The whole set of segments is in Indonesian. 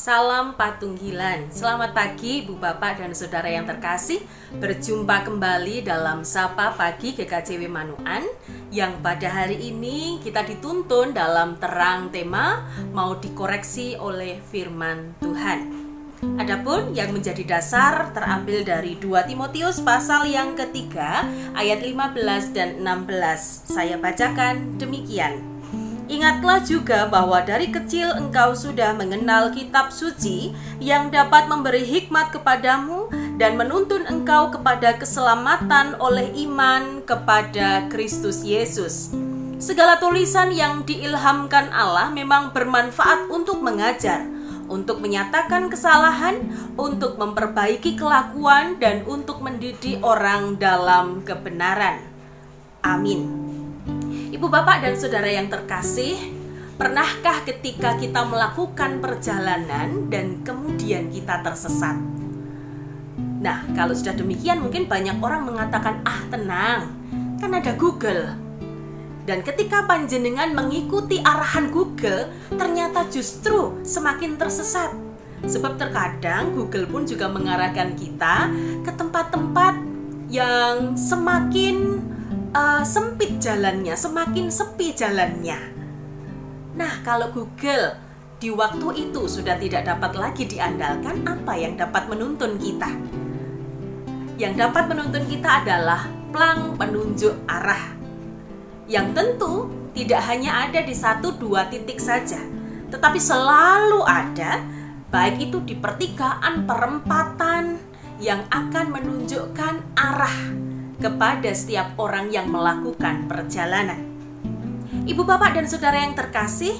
Salam Patunggilan. Selamat pagi Ibu Bapak dan Saudara yang terkasih. Berjumpa kembali dalam Sapa Pagi GKJW Manuan, yang pada hari ini kita dituntun dalam terang tema mau dikoreksi oleh firman Tuhan. Adapun yang menjadi dasar terambil dari 2 Timotius pasal yang ketiga ayat 15 dan 16. Saya bacakan demikian. Ingatlah juga bahwa dari kecil engkau sudah mengenal kitab suci yang dapat memberi hikmat kepadamu dan menuntun engkau kepada keselamatan oleh iman kepada Kristus Yesus. Segala tulisan yang diilhamkan Allah memang bermanfaat untuk mengajar, untuk menyatakan kesalahan, untuk memperbaiki kelakuan, dan untuk mendidik orang dalam kebenaran. Amin. Ibu Bapak dan Saudara yang terkasih, pernahkah ketika kita melakukan perjalanan dan kemudian kita tersesat? Nah, kalau sudah demikian mungkin banyak orang mengatakan, tenang, kan ada Google. Dan ketika panjenengan mengikuti arahan Google, ternyata justru semakin tersesat. Sebab terkadang Google pun juga mengarahkan kita ke tempat-tempat yang semakin sempit jalannya, semakin sepi jalannya. Nah, kalau Google di waktu itu sudah tidak dapat lagi diandalkan, apa yang dapat menuntun kita? Yang dapat menuntun kita adalah plang penunjuk arah, yang tentu tidak hanya ada di 1-2 titik saja, tetapi selalu ada, baik itu di pertigaan, perempatan, yang akan menunjukkan arah kepada setiap orang yang melakukan perjalanan. Ibu Bapak dan Saudara yang terkasih,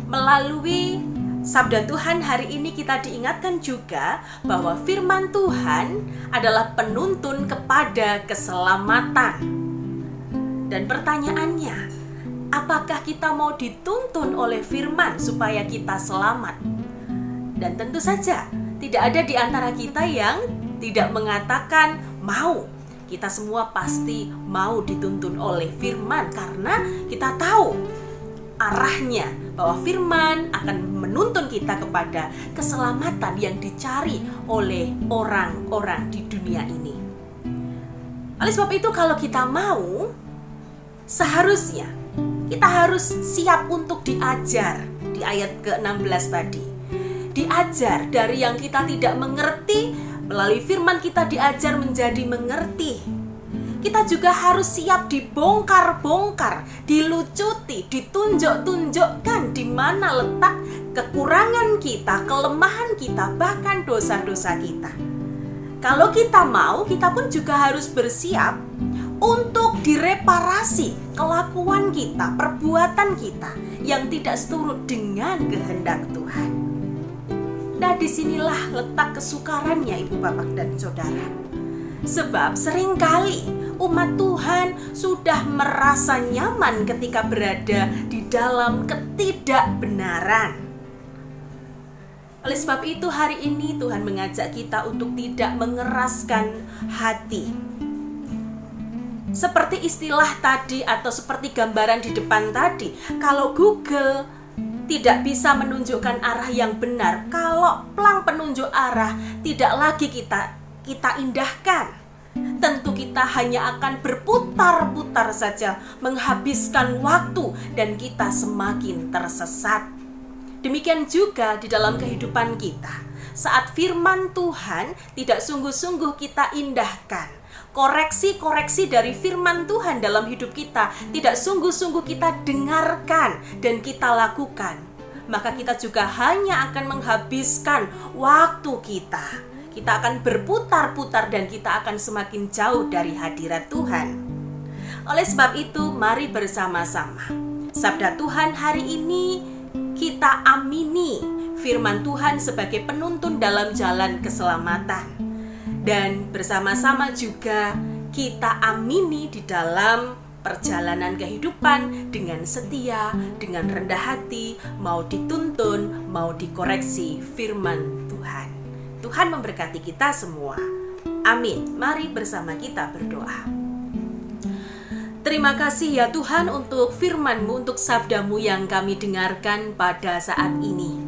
melalui sabda Tuhan hari ini kita diingatkan juga bahwa firman Tuhan adalah penuntun kepada keselamatan. Dan pertanyaannya, apakah kita mau dituntun oleh firman supaya kita selamat? Dan tentu saja tidak ada di antara kita yang tidak mengatakan mau. Kita semua pasti mau dituntun oleh firman karena kita tahu arahnya, bahwa firman akan menuntun kita kepada keselamatan yang dicari oleh orang-orang di dunia ini. Oleh sebab itu, kalau kita mau, seharusnya kita harus siap untuk diajar. Di ayat ke-16 tadi, diajar dari yang kita tidak mengerti. Melalui firman kita diajar menjadi mengerti. Kita juga harus siap dibongkar-bongkar, dilucuti, ditunjuk-tunjukkan di mana letak kekurangan kita, kelemahan kita, bahkan dosa-dosa kita. Kalau kita mau, kita pun juga harus bersiap untuk direparasi kelakuan kita, perbuatan kita yang tidak seturut dengan kehendak Tuhan. Nah, disinilah letak kesukarannya Ibu Bapak dan Saudara. Sebab seringkali umat Tuhan sudah merasa nyaman ketika berada di dalam ketidakbenaran. Oleh sebab itu hari ini Tuhan mengajak kita untuk tidak mengeraskan hati. Seperti istilah tadi atau seperti gambaran di depan tadi, kalau Google tidak bisa menunjukkan arah yang benar, kalau plang penunjuk arah tidak lagi kita indahkan, tentu kita hanya akan berputar-putar saja, menghabiskan waktu, dan kita semakin tersesat. Demikian juga di dalam kehidupan kita, saat firman Tuhan tidak sungguh-sungguh kita indahkan, koreksi-koreksi dari firman Tuhan dalam hidup kita tidak sungguh-sungguh kita dengarkan dan kita lakukan, maka kita juga hanya akan menghabiskan waktu kita. Kita akan berputar-putar dan kita akan semakin jauh dari hadirat Tuhan. Oleh sebab itu, mari bersama-sama sabda Tuhan hari ini kita amini firman Tuhan sebagai penuntun dalam jalan keselamatan. Dan bersama-sama juga kita amini di dalam perjalanan kehidupan dengan setia, dengan rendah hati, mau dituntun, mau dikoreksi firman Tuhan. Tuhan memberkati kita semua. Amin. Mari bersama kita berdoa. Terima kasih ya Tuhan untuk firman-Mu, untuk sabda-Mu yang kami dengarkan pada saat ini.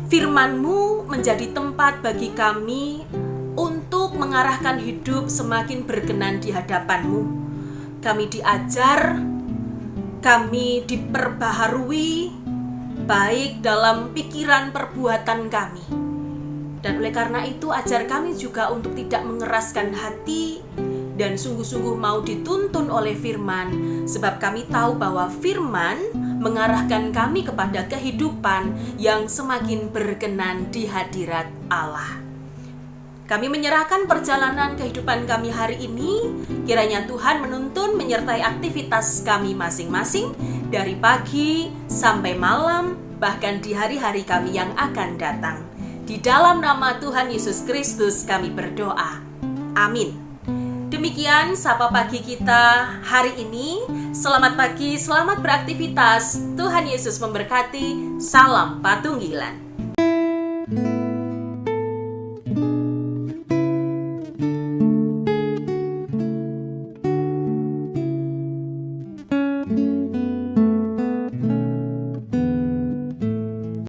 Firman-Mu menjadi tempat bagi kami untuk mengarahkan hidup semakin berkenan di hadapan-Mu. Kami diajar, kami diperbaharui, baik dalam pikiran perbuatan kami. Dan oleh karena itu ajar kami juga untuk tidak mengeraskan hati dan sungguh-sungguh mau dituntun oleh firman, sebab kami tahu bahwa firman mengarahkan kami kepada kehidupan yang semakin berkenan di hadirat Allah. Kami menyerahkan perjalanan kehidupan kami hari ini, kiranya Tuhan menuntun menyertai aktivitas kami masing-masing dari pagi sampai malam, bahkan di hari-hari kami yang akan datang. Di dalam nama Tuhan Yesus Kristus kami berdoa. Amin. Demikian Sapa Pagi kita hari ini. Selamat pagi, selamat beraktivitas. Tuhan Yesus memberkati. Salam Patunggilan.